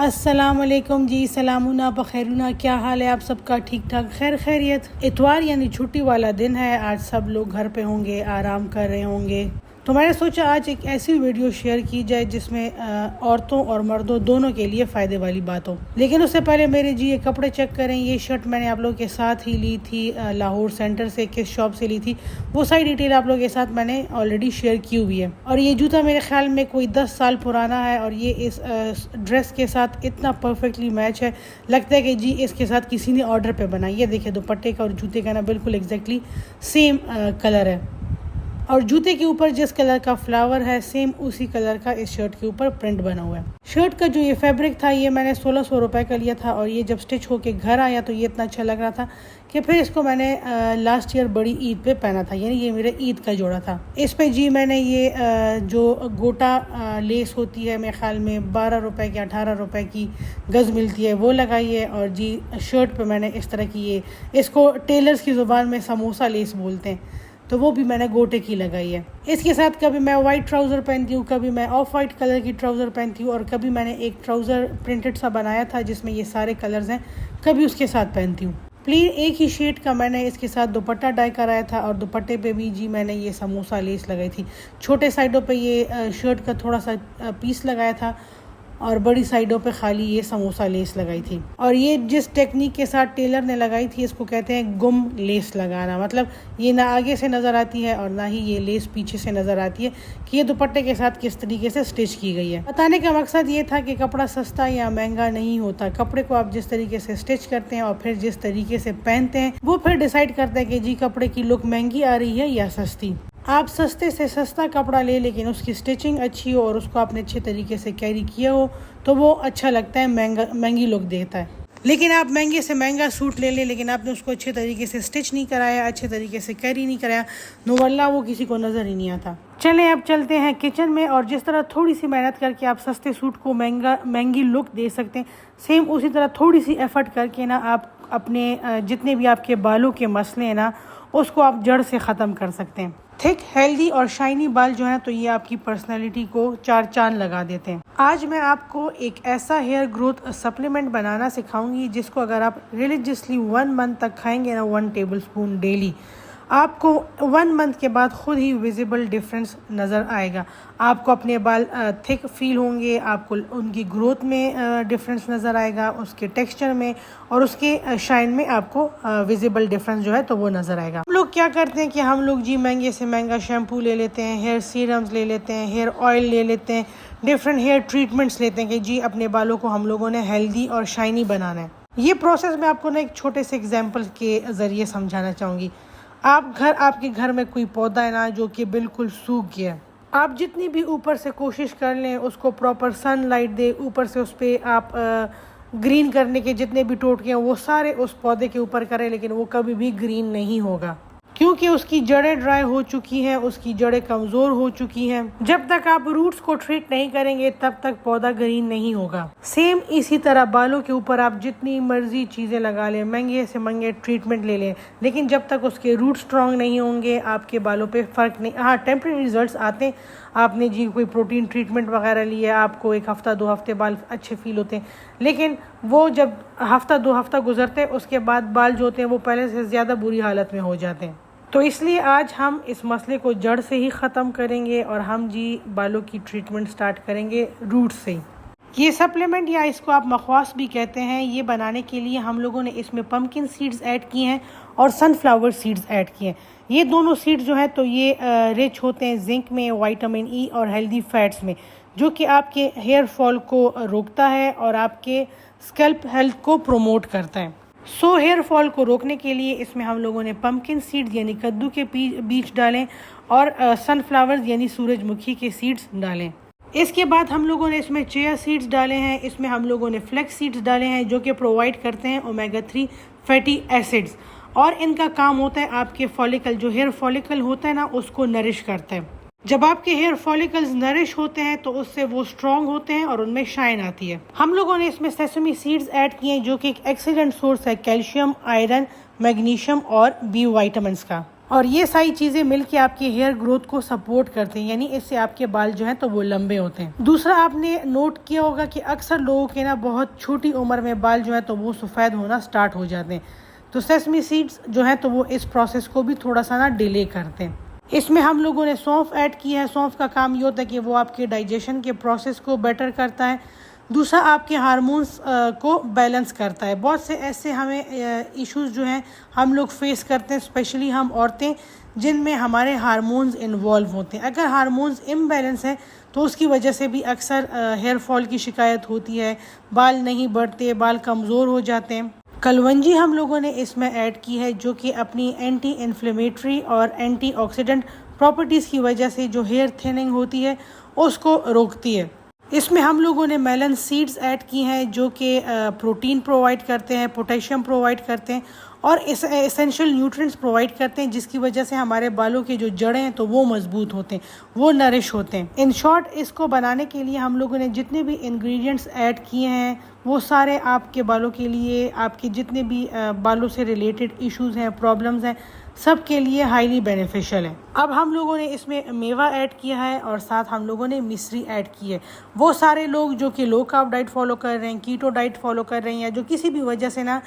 अस्सलाम वालेकुम जी, सलामुना बखैरुना। क्या हाल है आप सबका? ठीक ठाक, खैर खैरियत। इतवार यानी छुट्टी वाला दिन है। आज सब लोग घर पे होंगे, आराम कर रहे होंगे। तो मैंने सोचा आज एक ऐसी वीडियो शेयर की जाए जिसमें औरतों और मर्दों दोनों के लिए फ़ायदे वाली बात हो। लेकिन उससे पहले मेरे जी ये कपड़े चेक करें। ये शर्ट मैंने आप लोगों के साथ ही ली थी लाहौर सेंटर से। किस शॉप से ली थी वो सारी डिटेल आप लोगों के साथ मैंने ऑलरेडी शेयर की हुई है। और ये जूता मेरे ख्याल में कोई 10 साल पुराना है और ये इस ड्रेस के साथ इतना परफेक्टली मैच है, लगता है कि जी इसके साथ किसी ने ऑर्डर पे बनाई है। देखिए दुपट्टे का और जूते का ना बिल्कुल एग्जैक्टली सेम कलर है और जूते के ऊपर जिस कलर का फ्लावर है सेम उसी कलर का इस शर्ट के ऊपर प्रिंट बना हुआ है। शर्ट का जो ये फैब्रिक था ये मैंने 1600 रुपये का लिया था और ये जब स्टिच होके घर आया तो ये इतना अच्छा लग रहा था कि फिर इसको मैंने लास्ट ईयर बड़ी ईद पे पहना था, यानी ये मेरे ईद का जोड़ा था। इस पे जी मैंने ये जो गोटा लेस होती है मेरे ख्याल में 12 रुपये की 18 रुपये की गज़ मिलती है वो लगाई है। और जी शर्ट पे मैंने इस तरह की ये, इसको टेलर्स की ज़ुबान में समोसा लेस बोलते हैं, तो वो भी मैंने गोटे की लगाई है। इसके साथ कभी मैं वाइट ट्राउज़र पहनती हूँ, कभी मैं ऑफ वाइट कलर की ट्राउज़र पहनती हूँ और कभी मैंने एक ट्राउज़र प्रिंटेड सा बनाया था जिसमें ये सारे कलर्स हैं, कभी उसके साथ पहनती हूँ। प्लेन एक ही शेड का मैंने इसके साथ दुपट्टा डाई कराया था और दुपट्टे पे भी जी मैंने ये समोसा लेस लगाई थी। छोटे साइडों पे ये शर्ट का थोड़ा सा पीस लगाया था और बड़ी साइडों पे खाली ये समोसा लेस लगाई थी। और ये जिस टेक्निक के साथ टेलर ने लगाई थी इसको कहते हैं गुम लेस लगाना। मतलब ये ना आगे से नज़र आती है और ना ही ये लेस पीछे से नज़र आती है कि ये दुपट्टे के साथ किस तरीके से स्टिच की गई है। बताने का मकसद ये था कि कपड़ा सस्ता या महंगा नहीं होता। कपड़े को आप जिस तरीके से स्टिच करते हैं और फिर जिस तरीके से पहनते हैं वो फिर डिसाइड करता है कि जी कपड़े की लुक महंगी आ रही है या सस्ती। आप सस्ते से सस्ता कपड़ा ले लेकिन उसकी स्टिचिंग अच्छी हो और उसको आपने अच्छे तरीके से कैरी किया हो तो वो अच्छा लगता है, महंगी लुक देता है। लेकिन आप महंगे से महंगा सूट ले लें लेकिन आपने उसको अच्छे तरीके से स्टिच नहीं कराया, अच्छे तरीके से कैरी नहीं कराया, नो वल्लाह वो किसी को नज़र ही नहीं आता। चलें अब चलते हैं किचन में और जिस तरह थोड़ी सी मेहनत करके आप सस्ते सूट को महंगी लुक दे सकते हैं, सेम उसी तरह थोड़ी सी एफर्ट करके ना आप अपने जितने भी आपके बालों के मसले हैं ना उसको आप जड़ से ख़त्म कर सकते हैं। थिक हेल्दी और शाइनी बाल जो है तो ये आपकी पर्सनैलिटी को 4 चांद लगा देते हैं। आज मैं आपको एक ऐसा हेयर ग्रोथ सप्लीमेंट बनाना सिखाऊंगी जिसको अगर आप रिलीजियसली 1 मंथ तक खाएंगे ना 1 टेबलस्पून डेली, आपको 1 मंथ के बाद खुद ही विजिबल डिफरेंस नज़र आएगा। आपको अपने बाल थिक फील होंगे, आपको उनकी ग्रोथ में डिफरेंस नज़र आएगा, उसके टेक्सचर में और उसके शाइन में आपको विजिबल डिफरेंस जो है तो वो नज़र आएगा। हम लोग क्या करते हैं कि हम लोग जी महंगे से महंगा शैम्पू ले लेते हैं, हेयर सीरम्स ले लेते हैं, हेयर ऑयल ले लेते हैं, डिफरेंट हेयर ट्रीटमेंट्स लेते हैं कि जी अपने बालों को हम लोगों ने हेल्दी और शाइनी बनाना है। ये प्रोसेस मैं आपको ना एक छोटे से एग्जाम्पल के ज़रिए समझाना चाहूँगी। आपके घर में कोई पौधा है ना जो कि बिल्कुल सूख गया, आप जितनी भी ऊपर से कोशिश कर लें उसको प्रॉपर सनलाइट दे, ऊपर से उस पर आप ग्रीन करने के जितने भी टोटके हैं वो सारे उस पौधे के ऊपर करें, लेकिन वो कभी भी ग्रीन नहीं होगा क्योंकि उसकी जड़ें ड्राई हो चुकी हैं, उसकी जड़ें कमज़ोर हो चुकी हैं। जब तक आप रूट्स को ट्रीट नहीं करेंगे तब तक पौधा ग्रीन नहीं होगा। सेम इसी तरह बालों के ऊपर आप जितनी मर्जी चीज़ें लगा लें, महंगे से महंगे ट्रीटमेंट ले लें, लेकिन जब तक उसके रूट स्ट्रॉन्ग नहीं होंगे आपके बालों पे फ़र्क नहीं। हाँ, टेम्परेरी रिजल्ट्स आते हैं। आपने जी कोई प्रोटीन ट्रीटमेंट वगैरह लिया, आपको 1 हफ़्ता 2 हफ़्ते बाल अच्छे फील होते हैं, लेकिन वो जब हफ़्ता 2 हफ़्ता गुजरते हैं उसके बाद बाल जो होते हैं वो पहले से ज़्यादा बुरी हालत में हो जाते हैं। तो इसलिए आज हम इस मसले को जड़ से ही ख़त्म करेंगे और हम जी बालों की ट्रीटमेंट स्टार्ट करेंगे रूट से। ये सप्लीमेंट या इसको आप मखवास भी कहते हैं, ये बनाने के लिए हम लोगों ने इसमें पम्पकिन सीड्स ऐड किए हैं और सनफ्लावर सीड्स ऐड किए हैं। ये दोनों सीड्स जो है तो ये रिच होते हैं जिंक में, विटामिन ई और हेल्दी फैट्स में, जो कि आपके हेयर फॉल को रोकता है और आपके स्कैल्प हेल्थ को प्रोमोट करता है। हेयर फॉल को रोकने के लिए इसमें हम लोगों ने पम्पकिन सीड्स यानी कद्दू के बीज डालें और सनफ्लावर्स यानी सूरजमुखी के सीड्स डालें। इसके बाद हम लोगों ने इसमें चिया सीड्स डाले हैं, इसमें हम लोगों ने फ्लेक्स सीड्स डाले हैं जो कि प्रोवाइड करते हैं ओमेगा 3 फैटी एसिड्स और इनका काम होता है आपके फॉलिकल, जो हेयर फॉलिकल होता है ना उसको नरिश करता है। जब आपके हेयर फॉलिकल्स नरिश होते हैं तो उससे वो स्ट्रॉन्ग होते हैं और उनमें शाइन आती है। हम लोगों ने इसमें सेसमी सीड्स ऐड किए हैं जो कि एक एक्सीलेंट सोर्स है कैल्शियम, आयरन, मैग्नीशियम और बी विटामिन्स का। और ये सारी चीज़ें मिलके आपके हेयर ग्रोथ को सपोर्ट करते हैं, यानी इससे आपके बाल जो हैं तो वो लंबे होते हैं। दूसरा, आपने नोट किया होगा कि अक्सर लोगों के ना बहुत छोटी उम्र में बाल जो है तो वो सफ़ेद होना स्टार्ट हो जाते हैं। तो सेसमी सीड्स जो है तो वो इस प्रोसेस को भी थोड़ा सा ना डिले करते हैं। इसमें हम लोगों ने सौंफ ऐड किया है। सौंफ का काम ये होता है कि वो आपके डाइजेशन के प्रोसेस को बेटर करता है। दूसरा, आपके हार्मोन्स को बैलेंस करता है। बहुत से ऐसे हमें इश्यूज जो हैं हम लोग फेस करते हैं, स्पेशली हम औरतें, जिनमें हमारे हार्मोन्स इन्वॉल्व होते हैं। अगर हार्मोन्स इम्बैलेंस है तो उसकी वजह से भी अक्सर हेयर फॉल की शिकायत होती है, बाल नहीं बढ़ते, बाल कमज़ोर हो जाते हैं। कलवंजी हम लोगों ने इसमें ऐड की है, जो कि अपनी एंटी इन्फ्लेमेटरी और एंटीऑक्सीडेंट प्रॉपर्टीज़ की वजह से जो हेयर थिनिंग होती है उसको रोकती है। इसमें हम लोगों ने मेलन सीड्स ऐड की हैं, जो कि प्रोटीन प्रोवाइड करते हैं, पोटेशियम प्रोवाइड करते हैं और एसेंशियल न्यूट्रिएंट्स प्रोवाइड करते हैं, जिसकी वजह से हमारे बालों के जो जड़ें हैं तो वो मजबूत होते हैं, वो नरिश होते हैं। इन शॉर्ट, इसको बनाने के लिए हम लोगों ने जितने भी इंग्रेडिएंट्स ऐड किए हैं वो सारे आपके बालों के लिए, आपके जितने भी बालों से रिलेटेड इश्यूज़ हैं, प्रॉब्लम्स हैं, सब के लिए हाईली बेनिफिशियल है। अब हम लोगों ने इसमें मेवा ऐड किया है और साथ हम लोगों ने मिश्री ऐड की है। वो सारे लोग जो कि लो कार्ब डाइट फॉलो कर रहे हैं, कीटो डाइट फॉलो कर रहे हैं, या जो किसी भी वजह से ना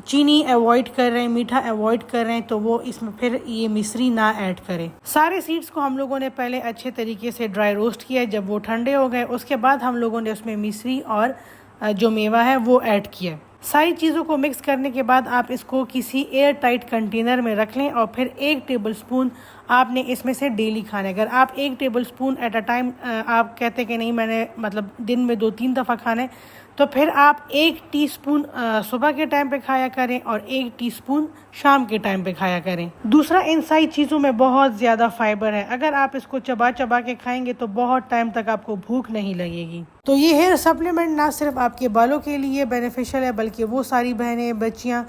चीनी अवॉइड कर रहे हैं, मीठा अवॉइड कर रहे हैं, तो वो इसमें फिर ये मिश्री ना ऐड करें। सारे सीड्स को हम लोगों ने पहले अच्छे तरीके से ड्राई रोस्ट किया। जब वो ठंडे हो गए उसके बाद हम लोगों ने उसमें मिश्री और जो मेवा है वो ऐड किया। सारी चीज़ों को मिक्स करने के बाद आप इसको किसी एयर टाइट कंटेनर में रख लें और फिर 1 टेबलस्पून आपने इसमें से डेली खाना है। अगर आप 1 टेबलस्पून एट अ टाइम आप कहते कि नहीं मैंने मतलब दिन में 2-3 दफ़ा खाना है, तो फिर आप 1 टीस्पून सुबह के टाइम पे खाया करें और 1 टीस्पून शाम के टाइम पे खाया करें। दूसरा, इन सारी चीज़ों में बहुत ज़्यादा फाइबर है। अगर आप इसको चबा चबा के खाएंगे तो बहुत टाइम तक आपको भूख नहीं लगेगी। तो ये हेयर सप्लीमेंट ना सिर्फ आपके बालों के लिए बेनिफिशियल है, बल्कि वो सारी बहनें, बच्चियाँ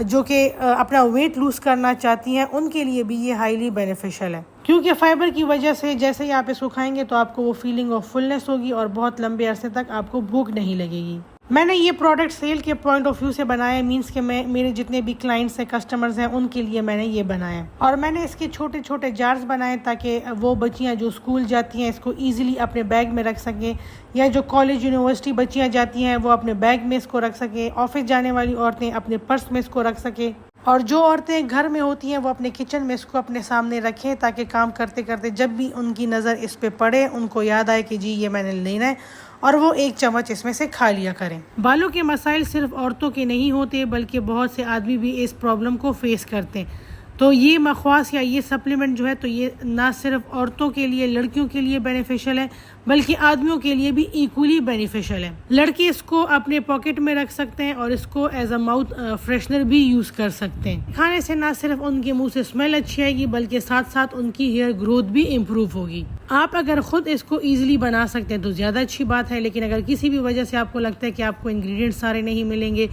जो कि अपना वेट लूज़ करना चाहती हैं, उनके लिए भी ये हाईली बेनिफिशियल है। क्योंकि फाइबर की वजह से जैसे ही आप इसको खाएंगे तो आपको वो फीलिंग ऑफ फुलनेस होगी और बहुत लंबे अरसे तक आपको भूख नहीं लगेगी। मैंने ये प्रोडक्ट सेल के पॉइंट ऑफ व्यू से बनाया है, मीन्स कि मैं मेरे जितने भी क्लाइंट्स हैं, कस्टमर्स हैं, उनके लिए मैंने ये बनाया। और मैंने इसके छोटे छोटे जार्स बनाए ताकि वो बच्चियाँ जो स्कूल जाती हैं इसको ईजिली अपने बैग में रख सकें, या जो कॉलेज यूनिवर्सिटी बच्चियाँ जाती हैं वो अपने बैग में इसको रख सकें, ऑफिस जाने वाली औरतें अपने पर्स में इसको रख सकें, और जो औरतें घर में होती हैं वो अपने किचन में इसको अपने सामने रखें ताकि काम करते करते जब भी उनकी नज़र इस पे पड़े उनको याद आए कि जी ये मैंने लेना है, और वो 1 चम्मच इसमें से खा लिया करें। बालों के मसाइल सिर्फ औरतों के नहीं होते, बल्कि बहुत से आदमी भी इस प्रॉब्लम को फेस करते हैं। तो ये मखवास या ये सप्लीमेंट जो है तो ये ना सिर्फ औरतों के लिए, लड़कियों के लिए बेनिफिशियल है, बल्कि आदमियों के लिए भी इक्वली बेनिफिशियल है। लड़के इसको अपने पॉकेट में रख सकते हैं और इसको एज अ माउथ फ्रेशनर भी यूज़ कर सकते हैं। खाने से ना सिर्फ उनके मुंह से स्मेल अच्छी आएगी, बल्कि साथ साथ उनकी हेयर ग्रोथ भी इम्प्रूव होगी। आप अगर खुद इसको ईजिली बना सकते हैं तो ज़्यादा अच्छी बात है, लेकिन अगर किसी भी वजह से आपको लगता है कि आपको इंग्रेडिएंट्स सारे नहीं मिलेंगे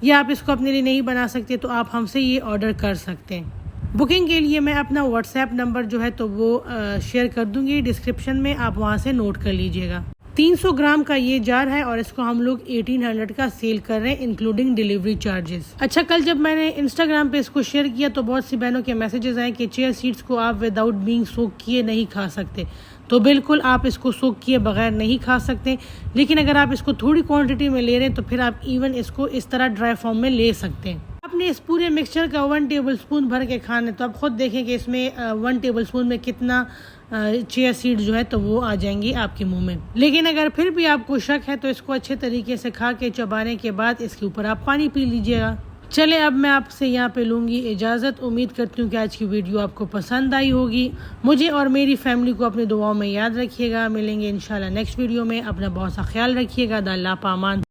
या आप इसको अपने लिए नहीं बना सकते, तो आप हमसे ये ऑर्डर कर सकते हैं। बुकिंग के लिए मैं अपना व्हाट्सएप नंबर जो है तो वो शेयर कर दूंगी डिस्क्रिप्शन में, आप वहाँ से नोट कर लीजिएगा। 300 ग्राम का ये जार है और इसको हम लोग 1800 का सेल कर रहे हैं, इंक्लूडिंग डिलीवरी चार्जेस। अच्छा, कल जब मैंने इंस्टाग्राम पे इसको शेयर किया तो बहुत सी बहनों के मैसेजेस आए कि चिया सीड्स को आप विदाउट बीइंग सोक किए नहीं खा सकते। तो बिल्कुल आप इसको सोक किए बगैर नहीं खा सकते, लेकिन अगर आप इसको थोड़ी क्वांटिटी में ले रहे हैं तो फिर आप इवन इसको इस तरह ड्राई फॉर्म में ले सकते हैं। आपने इस पूरे मिक्सचर का 1 टेबलस्पून भर के खाना है, तो आप खुद देखें कि इसमें 1 टेबलस्पून में कितना चिया सीड जो है तो वो आ जाएंगी आपके मुंह में। लेकिन अगर फिर भी आपको शक है तो इसको अच्छे तरीके से खा के चबाने के बाद इसके ऊपर आप पानी पी लीजिएगा। चले, अब मैं आपसे यहाँ पे लूँगी इजाज़त। उम्मीद करती हूँ कि आज की वीडियो आपको पसंद आई होगी। मुझे और मेरी फैमिली को अपनी दुआओं में याद रखिएगा। मिलेंगे इंशाल्लाह नेक्स्ट वीडियो में। अपना बहुत सा ख्याल रखिएगा। अल्लाह पामान।